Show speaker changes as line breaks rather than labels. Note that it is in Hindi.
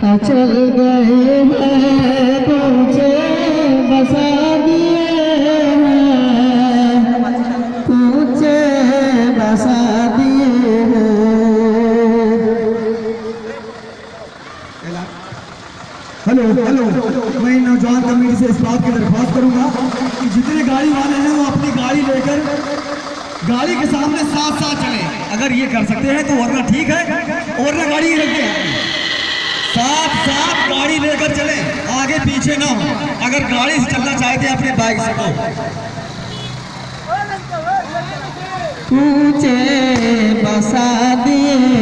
चल गए हैं तुझे बसा दिए हैं, तुझे बसा दिए हैं।
हेलो हेलो, मैं नौजवान कमेटी से इस बात की दरख्वास्त करूंगा कि जितने गाड़ी वाले हैं वो अपनी गाड़ी लेकर गाड़ी के सामने साथ साथ चले। अगर ये कर सकते हैं तो वरना ठीक है, वरना गाड़ी ही रखते हैं। साथ साथ गाड़ी लेकर चले, आगे पीछे ना हो। अगर गाड़ी से चलना चाहते हैं अपने बाइक से तो
तुझे बसा दिए